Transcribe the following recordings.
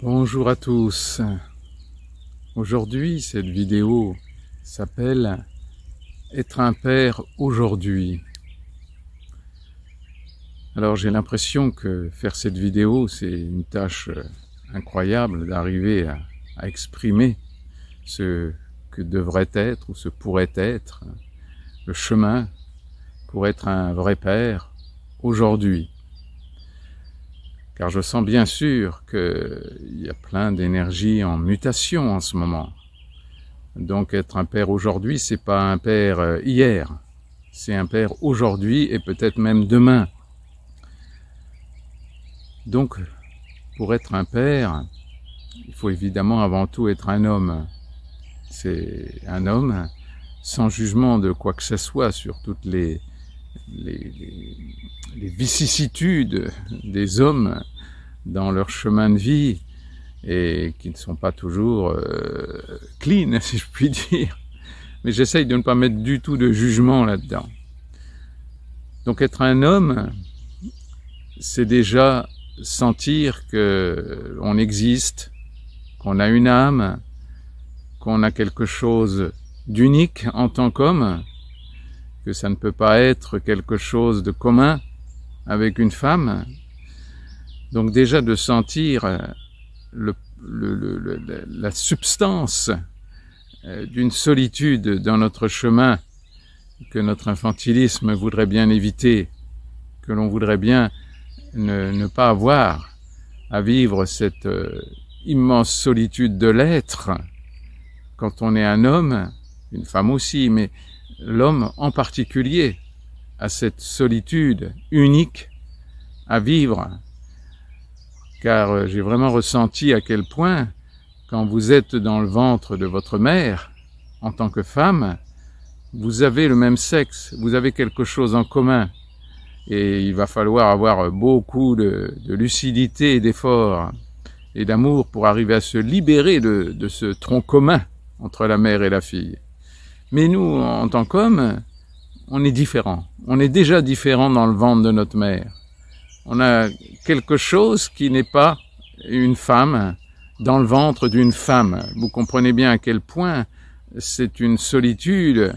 Bonjour à tous. Aujourd'hui, cette vidéo s'appelle « Être un père aujourd'hui ». Alors j'ai l'impression que faire cette vidéo, c'est une tâche incroyable d'arriver à exprimer ce que devrait être ou ce pourrait être le chemin pour être un vrai père aujourd'hui. Car je sens bien sûr qu'il y a plein d'énergie en mutation en ce moment. Donc être un père aujourd'hui, c'est pas un père hier, c'est un père aujourd'hui et peut-être même demain. Donc pour être un père, il faut évidemment avant tout être un homme. C'est un homme sans jugement de quoi que ce soit sur toutes les vicissitudes des hommes dans leur chemin de vie et qui ne sont pas toujours clean, si je puis dire. Mais j'essaye de ne pas mettre du tout de jugement là-dedans. Donc être un homme, c'est déjà sentir que on existe, qu'on a une âme, qu'on a quelque chose d'unique en tant qu'homme, que ça ne peut pas être quelque chose de commun avec une femme. Donc déjà de sentir la substance d'une solitude dans notre chemin que notre infantilisme voudrait bien éviter, que l'on voudrait bien ne pas avoir à vivre cette immense solitude de l'être quand on est un homme, une femme aussi, mais l'homme en particulier a cette solitude unique à vivre, car j'ai vraiment ressenti à quel point, quand vous êtes dans le ventre de votre mère, en tant que femme, vous avez le même sexe, vous avez quelque chose en commun, et il va falloir avoir beaucoup de lucidité et d'effort et d'amour pour arriver à se libérer de ce tronc commun entre la mère et la fille. Mais nous, en tant qu'hommes, on est différents. On est déjà différents dans le ventre de notre mère. On a quelque chose qui n'est pas une femme dans le ventre d'une femme. Vous comprenez bien à quel point c'est une solitude,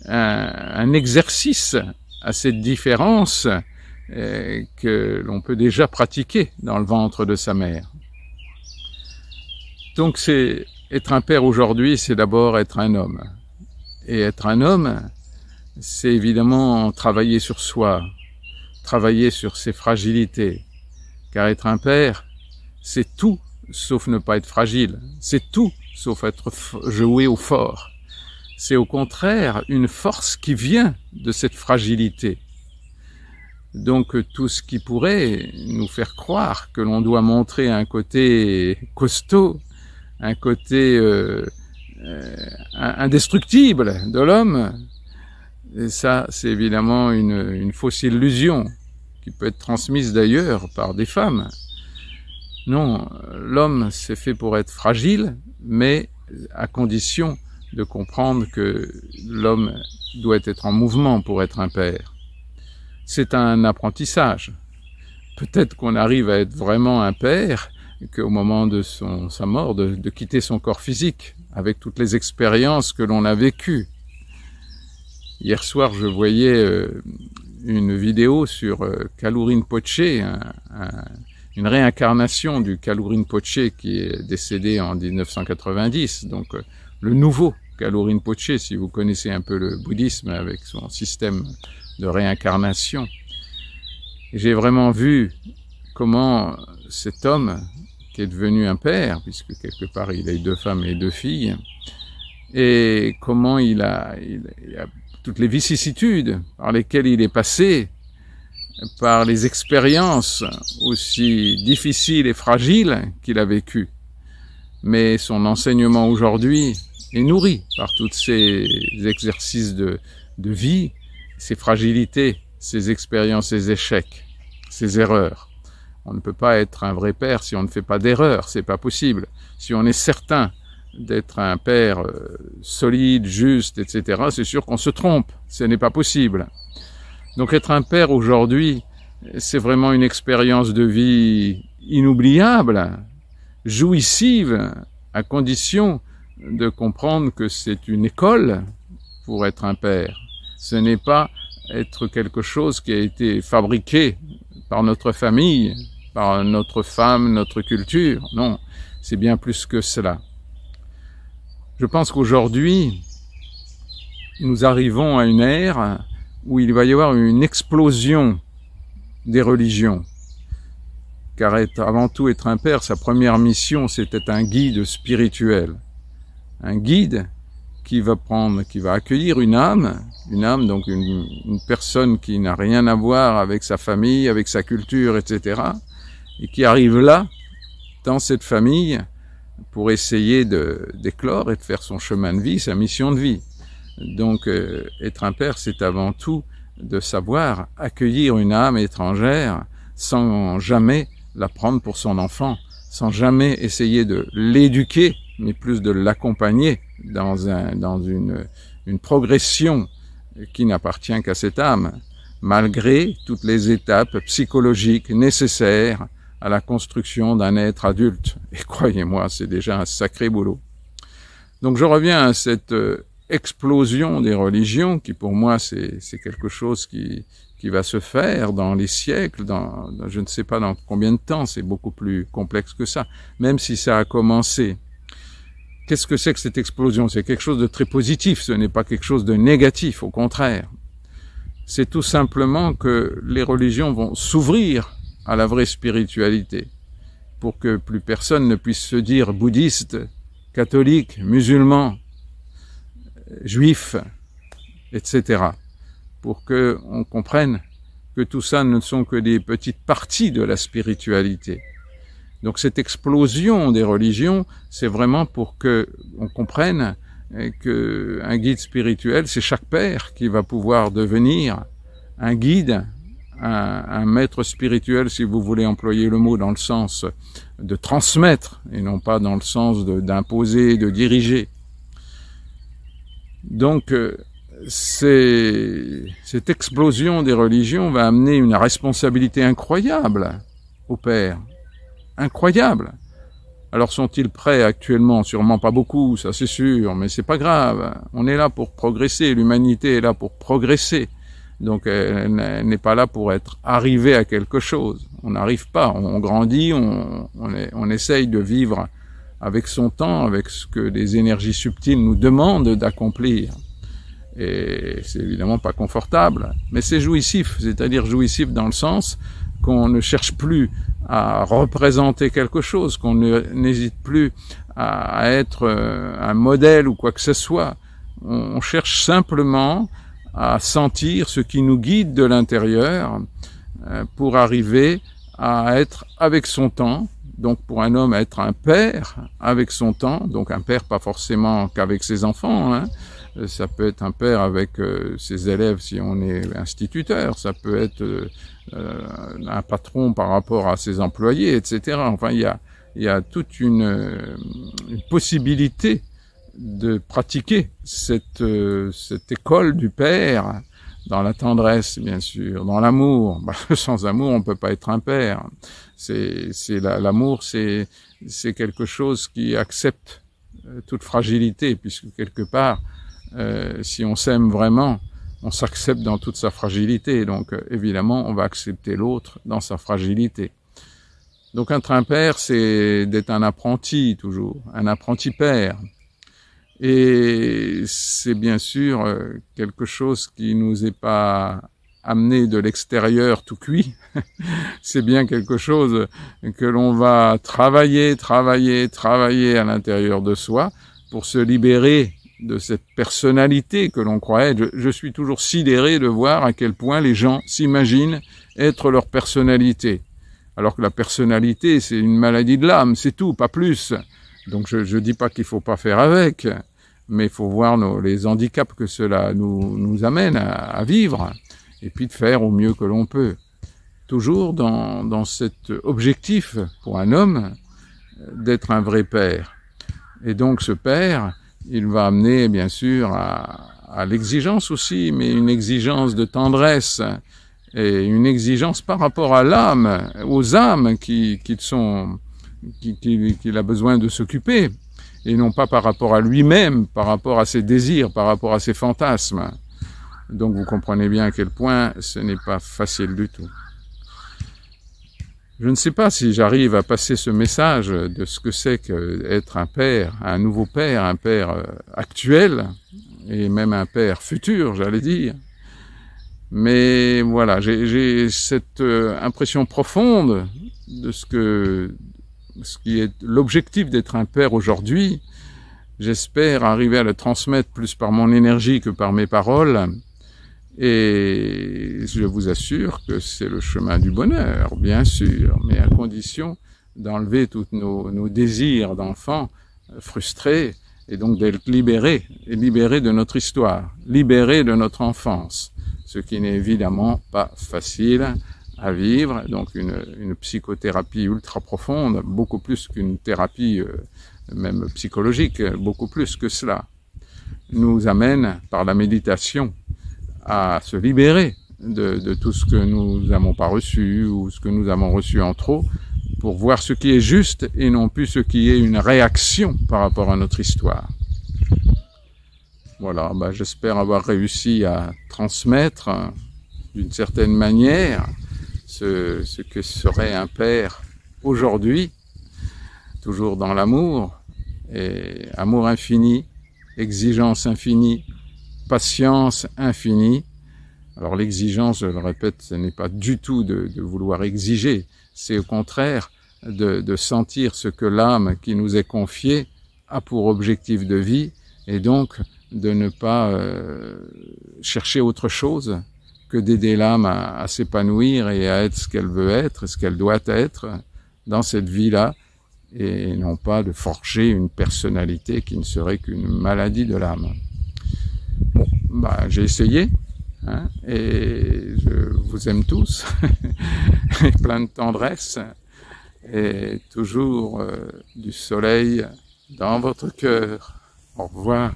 un exercice à cette différence que l'on peut déjà pratiquer dans le ventre de sa mère. Donc être un père aujourd'hui, c'est d'abord être un homme. Et être un homme, c'est évidemment travailler sur soi, travailler sur ses fragilités. Car être un père, c'est tout sauf ne pas être fragile. C'est tout sauf être joué au fort. C'est au contraire une force qui vient de cette fragilité. Donc tout ce qui pourrait nous faire croire que l'on doit montrer un côté costaud, un côté indestructible de l'homme, et ça c'est évidemment une fausse illusion qui peut être transmise d'ailleurs par des femmes. Non, l'homme c'est fait pour être fragile, mais à condition de comprendre que l'homme doit être en mouvement pour être un père. C'est un apprentissage. Peut-être qu'on arrive à être vraiment un père qu'au moment de sa mort, de quitter son corps physique, avec toutes les expériences que l'on a vécues. Hier soir, je voyais une vidéo sur Kalou Rinpoche, une réincarnation du Kalou Rinpoche qui est décédé en 1990, donc le nouveau Kalou Rinpoche, si vous connaissez un peu le bouddhisme avec son système de réincarnation. J'ai vraiment vu comment cet homme, qui est devenu un père, puisque quelque part il a eu 2 femmes et 2 filles, et comment il a toutes les vicissitudes par lesquelles il est passé, par les expériences aussi difficiles et fragiles qu'il a vécues. Mais son enseignement aujourd'hui est nourri par tous ces exercices de vie, ces fragilités, ces expériences, ces échecs, ces erreurs. On ne peut pas être un vrai père si on ne fait pas d'erreurs, c'est pas possible. Si on est certain d'être un père solide, juste, etc., c'est sûr qu'on se trompe, ce n'est pas possible. Donc être un père aujourd'hui, c'est vraiment une expérience de vie inoubliable, jouissive, à condition de comprendre que c'est une école pour être un père. Ce n'est pas être quelque chose qui a été fabriqué par notre famille, par notre femme, notre culture. Non, c'est bien plus que cela. Je pense qu'aujourd'hui, nous arrivons à une ère où il va y avoir une explosion des religions. Car avant tout, être un père, sa première mission, c'était un guide spirituel. Un guide qui va accueillir une âme, donc une personne qui n'a rien à voir avec sa famille, avec sa culture, etc. Et qui arrive là, dans cette famille, pour essayer d'éclore et de faire son chemin de vie, sa mission de vie. Donc, être un père, c'est avant tout de savoir accueillir une âme étrangère sans jamais la prendre pour son enfant, sans jamais essayer de l'éduquer, mais plus de l'accompagner dans une progression qui n'appartient qu'à cette âme, malgré toutes les étapes psychologiques nécessaires à la construction d'un être adulte. Et croyez-moi, c'est déjà un sacré boulot. Donc je reviens à cette explosion des religions qui pour moi c'est quelque chose qui va se faire dans les siècles, je ne sais pas dans combien de temps, c'est beaucoup plus complexe que ça, même si ça a commencé. Qu'est-ce que c'est que cette explosion? C'est quelque chose de très positif, ce n'est pas quelque chose de négatif, au contraire. C'est tout simplement que les religions vont s'ouvrir à la vraie spiritualité, pour que plus personne ne puisse se dire bouddhiste, catholique, musulman, juif, etc. Pour que on comprenne que tout ça ne sont que des petites parties de la spiritualité. Donc cette explosion des religions, c'est vraiment pour que on comprenne que un guide spirituel, c'est chaque père qui va pouvoir devenir un guide, un maître spirituel, si vous voulez employer le mot dans le sens de transmettre et non pas dans le sens d'imposer, de diriger. Donc cette explosion des religions va amener une responsabilité incroyable aux pères. Incroyable. Alors sont-ils prêts actuellement? Sûrement pas beaucoup, ça c'est sûr, mais c'est pas grave. On est là pour progresser, l'humanité est là pour progresser. Donc elle n'est pas là pour être arrivée à quelque chose. On n'arrive pas, on grandit, on essaye de vivre avec son temps, avec ce que les énergies subtiles nous demandent d'accomplir. Et c'est évidemment pas confortable, mais c'est jouissif, c'est-à-dire jouissif dans le sens qu'on ne cherche plus à représenter quelque chose, qu'on n'hésite plus à être un modèle ou quoi que ce soit. On cherche simplement à sentir ce qui nous guide de l'intérieur pour arriver à être avec son temps. Donc pour un homme, être un père avec son temps, donc un père pas forcément qu'avec ses enfants, hein. Ça peut être un père avec ses élèves si on est instituteur, ça peut être un patron par rapport à ses employés, etc. Enfin, il y a toute une possibilité de pratiquer cette école du père dans la tendresse, bien sûr, dans l'amour. Sans amour, on peut pas être un père. L'amour, c'est quelque chose qui accepte toute fragilité, puisque quelque part, si on s'aime vraiment, on s'accepte dans toute sa fragilité. Donc, évidemment, on va accepter l'autre dans sa fragilité. Donc, être un père, c'est d'être un apprenti, toujours. Un apprenti père. Et c'est bien sûr quelque chose qui nous est pas amené de l'extérieur tout cuit. C'est bien quelque chose que l'on va travailler à l'intérieur de soi pour se libérer de cette personnalité que l'on croyait. Je suis toujours sidéré de voir à quel point les gens s'imaginent être leur personnalité. Alors que la personnalité, c'est une maladie de l'âme, c'est tout, pas plus. Donc je dis pas qu'il faut pas faire avec, mais il faut voir les handicaps que cela nous amène à vivre, et puis de faire au mieux que l'on peut. Toujours dans cet objectif pour un homme d'être un vrai père. Et donc ce père, il va amener bien sûr à l'exigence aussi, mais une exigence de tendresse et une exigence par rapport à l'âme, aux âmes qui sont qu'il a besoin de s'occuper, et non pas par rapport à lui-même, par rapport à ses désirs, par rapport à ses fantasmes. Donc vous comprenez bien à quel point ce n'est pas facile du tout. Je ne sais pas si j'arrive à passer ce message de ce que c'est qu'être un père, un nouveau père, un père actuel, et même un père futur, j'allais dire. Mais voilà, j'ai cette impression profonde de ce qui est l'objectif d'être un père aujourd'hui. J'espère arriver à le transmettre plus par mon énergie que par mes paroles. Et je vous assure que c'est le chemin du bonheur, bien sûr, mais à condition d'enlever tous nos désirs d'enfants frustrés et donc d'être libérés de notre histoire, libérés de notre enfance, ce qui n'est évidemment pas facile à vivre. Donc une psychothérapie ultra profonde, beaucoup plus qu'une thérapie même psychologique, beaucoup plus que cela, nous amène par la méditation à se libérer de tout ce que nous n'avons pas reçu ou ce que nous avons reçu en trop, pour voir ce qui est juste et non plus ce qui est une réaction par rapport à notre histoire. Voilà, j'espère avoir réussi à transmettre d'une certaine manière ce que serait un père aujourd'hui, toujours dans l'amour, et amour infini, exigence infinie, patience infinie. Alors l'exigence, je le répète, ce n'est pas du tout de vouloir exiger, c'est au contraire de sentir ce que l'âme qui nous est confiée a pour objectif de vie, et donc de ne pas chercher autre chose que d'aider l'âme à s'épanouir et à être ce qu'elle veut être, ce qu'elle doit être dans cette vie-là, et non pas de forger une personnalité qui ne serait qu'une maladie de l'âme. Bon, j'ai essayé, hein, et je vous aime tous, et plein de tendresse, et toujours du soleil dans votre cœur. Au revoir.